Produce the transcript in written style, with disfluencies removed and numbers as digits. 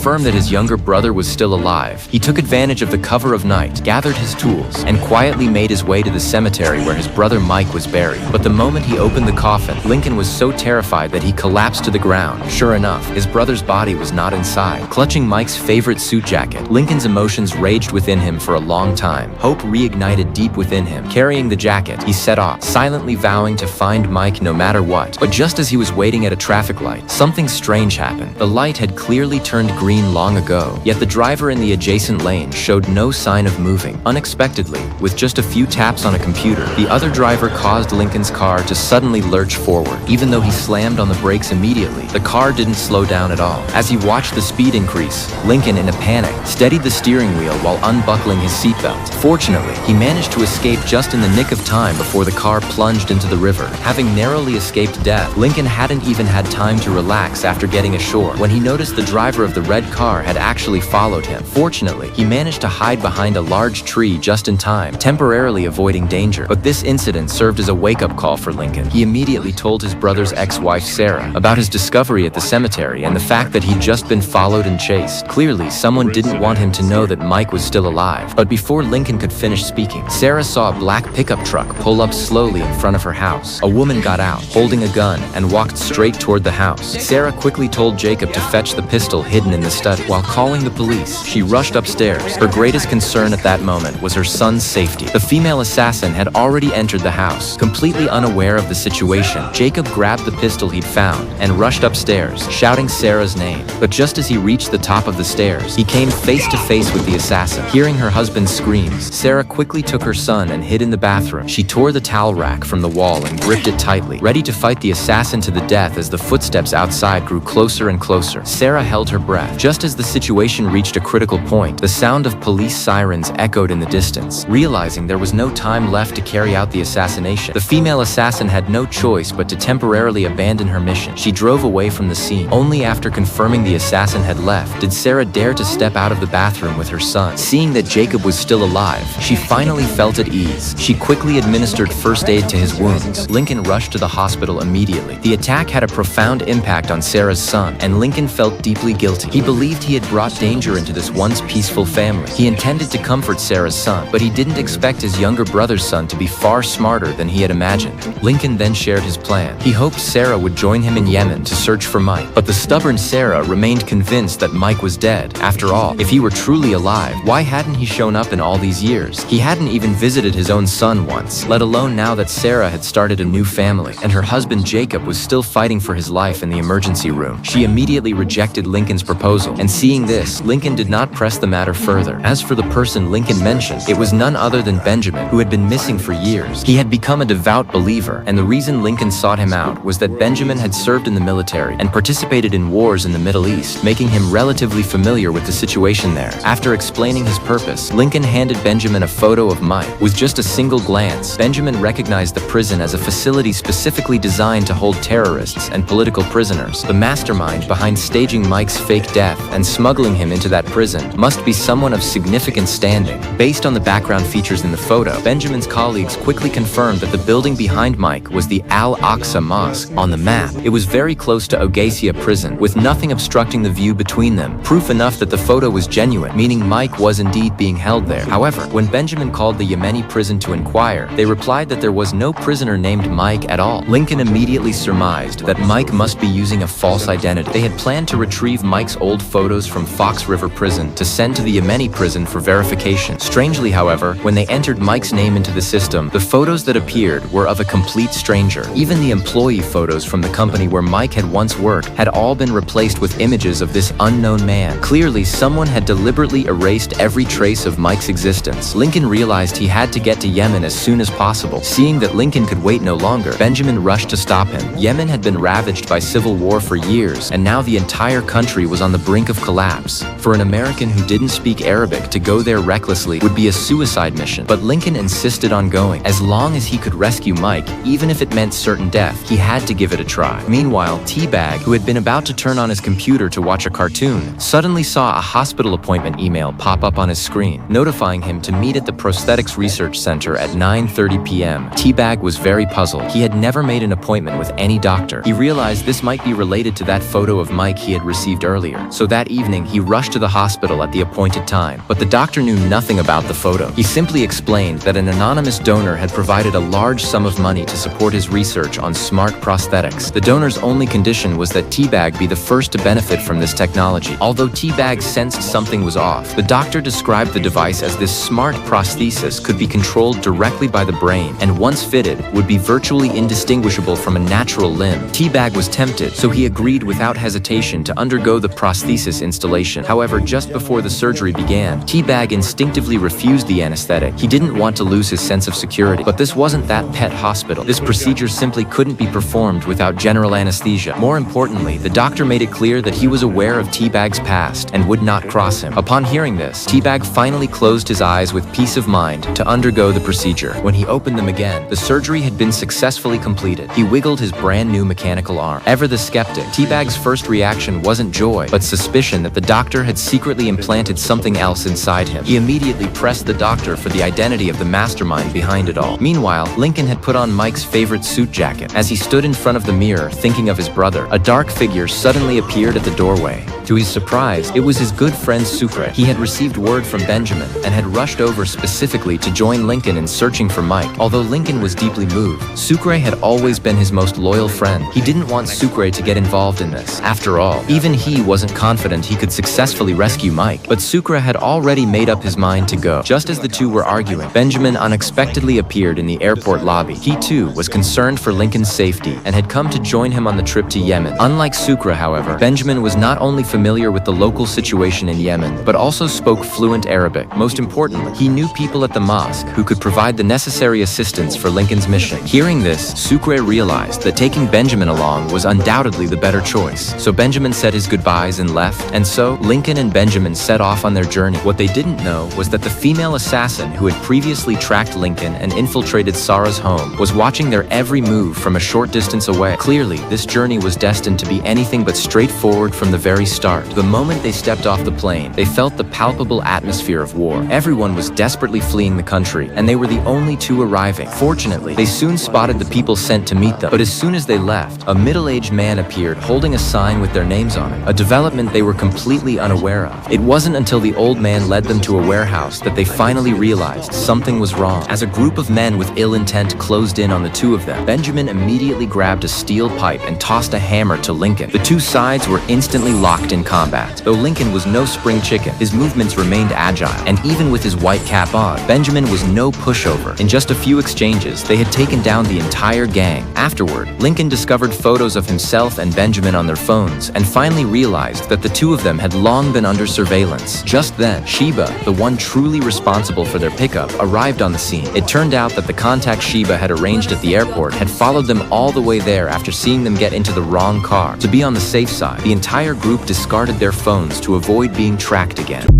confirm that his younger brother was still alive, he took advantage of the cover of night, gathered his tools, and quietly made his way to the cemetery where his brother Mike was buried. But the moment he opened the coffin, Lincoln was so terrified that he collapsed to the ground. Sure enough, his brother's body was not inside. Clutching Mike's favorite suit jacket, Lincoln's emotions raged within him for a long time. Hope reignited deep within him. Carrying the jacket, he set off, silently vowing to find Mike no matter what. But just as he was waiting at a traffic light, something strange happened. The light had clearly turned green long ago, yet the driver in the adjacent lane showed no sign of moving. Unexpectedly, with just a few taps on a computer, the other driver caused Lincoln's car to suddenly lurch forward. Even though he slammed on the brakes immediately, the car didn't slow down at all. As he watched the speed increase, Lincoln, in a panic, steadied the steering wheel while unbuckling his seatbelt. Fortunately, he managed to escape just in the nick of time before the car plunged into the river. Having narrowly escaped death, Lincoln hadn't even had time to relax after getting ashore when he noticed the driver of the red car had actually followed him. Fortunately, he managed to hide behind a large tree just in time, temporarily avoiding danger. But this incident served as a wake-up call for Lincoln. He immediately told his brother's ex-wife Sarah about his discovery at the cemetery and the fact that he'd just been followed and chased. Clearly, someone didn't want him to know that Mike was still alive. But before Lincoln could finish speaking, Sarah saw a black pickup truck pull up slowly in front of her house. A woman got out, holding a gun, and walked straight toward the house. Sarah quickly told Jacob to fetch the pistol hidden in the study. While calling the police, she rushed upstairs. Her greatest concern at that moment was her son's safety. The female assassin had already entered the house. Completely unaware of the situation, Jacob grabbed the pistol he'd found and rushed upstairs, shouting Sarah's name. But just as he reached the top of the stairs, he came face to face with the assassin. Hearing her husband's screams, Sarah quickly took her son and hid in the bathroom. She tore the towel rack from the wall and gripped it tightly, ready to fight the assassin to the death as the footsteps outside grew closer and closer. Sarah held her breath. Just as the situation reached a critical point, the sound of police sirens echoed in the distance. Realizing there was no time left to carry out the assassination, the female assassin had no choice but to temporarily abandon her mission. She drove away from the scene. Only after confirming the assassin had left did Sarah dare to step out of the bathroom with her son. Seeing that Jacob was still alive, she finally felt at ease. She quickly administered first aid to his wounds. Lincoln rushed to the hospital immediately. The attack had a profound impact on Sarah's son, and Lincoln felt deeply guilty. He believed he had brought danger into this once peaceful family. He intended to comfort Sarah's son, but he didn't expect his younger brother's son to be far smarter than he had imagined. Lincoln then shared his plan. He hoped Sarah would join him in Yemen to search for Mike, but the stubborn Sarah remained convinced that Mike was dead. After all, if he were truly alive, why hadn't he shown up in all these years? He hadn't even visited his own son once, let alone now that Sarah had started a new family, and her husband Jacob was still fighting for his life in the emergency room. She immediately rejected Lincoln's proposal, and seeing this, Lincoln did not press the matter further. As for the person Lincoln mentioned, it was none other than Benjamin, who had been missing for years. He had become a devout believer, and the reason Lincoln sought him out was that Benjamin had served in the military and participated in wars in the Middle East, making him relatively familiar with the situation there. After explaining his purpose, Lincoln handed Benjamin a photo of Mike. With just a single glance, Benjamin recognized the prison as a facility specifically designed to hold terrorists and political prisoners. The mastermind behind staging Mike's fake death and smuggling him into that prison must be someone of significant standing. Based on the background features in the photo, Benjamin's colleagues quickly confirmed that the building behind Mike was the Al-Aqsa Mosque. On the map, it was very close to Oghasia prison, with nothing obstructing the view between them, proof enough that the photo was genuine, meaning Mike was indeed being held there. However, when Benjamin called the Yemeni prison to inquire, they replied that there was no prisoner named Mike at all. Lincoln immediately surmised that Mike must be using a false identity. They had planned to retrieve Mike's old photos from Fox River prison to send to the Yemeni prison for verification. Strangely, however, when they entered Mike's name into the system, the photos that appeared were of a complete stranger. Even the employee photos from the company where Mike had once worked had all been replaced with images of this unknown man. Clearly, someone had deliberately erased every trace of Mike's existence. Lincoln realized he had to get to Yemen as soon as possible. Seeing that Lincoln could wait no longer, Benjamin rushed to stop him. Yemen had been ravaged by civil war for years, and now the entire country was on the brink of collapse. For an American who didn't speak Arabic to go there recklessly would be a suicide mission, but Lincoln insisted on going. As long as he could rescue Mike, even if it meant certain death, he had to give it a try. Meanwhile, T-Bag, who had been about to turn on his computer to watch a cartoon, suddenly saw a hospital appointment email pop up on his screen, notifying him to meet at the Prosthetics Research Center at 9:30 p.m. T-Bag was very puzzled. He had never made an appointment with any doctor. He realized this might be related to that photo of Mike he had received earlier. So that evening, he rushed to the hospital at the appointed time. But the doctor knew nothing about the photo. He simply explained that an anonymous donor had provided a large sum of money to support his research on smart prosthetics. The donor's only condition was that Teabag be the first to benefit from this technology. Although Teabag sensed something was off, the doctor described the device as this smart prosthesis could be controlled directly by the brain, and once fitted, would be virtually indistinguishable from a natural limb. Teabag was tempted, so he agreed without hesitation to undergo the prosthesis installation. However, just before the surgery began, Teabag instinctively refused the anesthetic. He didn't want to lose his sense of security. But this wasn't that pet hospital. This procedure simply couldn't be performed without general anesthesia. More importantly, the doctor made it clear that he was aware of Teabag's past and would not cross him. Upon hearing this, Teabag finally closed his eyes with peace of mind to undergo the procedure. When he opened them again, the surgery had been successfully completed. He wiggled his brand new mechanical arm. Ever the skeptic, Teabag's first reaction wasn't joy, but suspicion that the doctor had secretly implanted something else inside him. He immediately pressed the doctor for the identity of the mastermind behind it all. Meanwhile, Lincoln had put on Mike's favorite suit jacket. As he stood in front of the mirror, thinking of his brother, a dark figure suddenly appeared at the doorway. To his surprise, it was his good friend Sucre. He had received word from Benjamin and had rushed over specifically to join Lincoln in searching for Mike. Although Lincoln was deeply moved, Sucre had always been his most loyal friend. He didn't want Sucre to get involved in this. After all, even he wasn't confident he could successfully rescue Mike. But Sucre had already made up his mind to go. Just as the two were arguing, Benjamin unexpectedly appeared in the airport lobby. He too was concerned for Lincoln's safety and had come to join him on the trip to Yemen. Unlike Sucre, however, Benjamin was not only familiar with the local situation in Yemen, but also spoke fluent Arabic. Most importantly, he knew people at the mosque who could provide the necessary assistance for Lincoln's mission. Hearing this, Sucre realized that taking Benjamin along was undoubtedly the better choice. So Benjamin said his goodbyes and left, and so Lincoln and Benjamin set off on their journey. What they didn't know was that the female assassin who had previously tracked Lincoln and infiltrated Sarah's home was watching their every move from a short distance away. Clearly, this journey was destined to be anything but straightforward from the very start. The moment they stepped off the plane, they felt the palpable atmosphere of war. Everyone was desperately fleeing the country, and they were the only two arriving. Fortunately, they soon spotted the people sent to meet them. But as soon as they left, a middle-aged man appeared holding a sign with their names on it, a development they were completely unaware of. It wasn't until the old man led them to a warehouse that they finally realized something was wrong. As a group of men with ill intent closed in on the two of them, Benjamin immediately grabbed a steel pipe and tossed a hammer to Lincoln. The two sides were instantly locked in combat. Though Lincoln was no spring chicken, his movements remained agile, and even with his white cap on, Benjamin was no pushover. In just a few exchanges, they had taken down the entire gang. Afterward, Lincoln discovered photos of himself and Benjamin on their phones, and finally realized that the two of them had long been under surveillance. Just then, Sheba, the one truly responsible for their pickup, arrived on the scene. It turned out that the contact Sheba had arranged at the airport had followed them all the way there after seeing them get into the wrong car. To be on the safe side, the entire group discarded their phones to avoid being tracked again.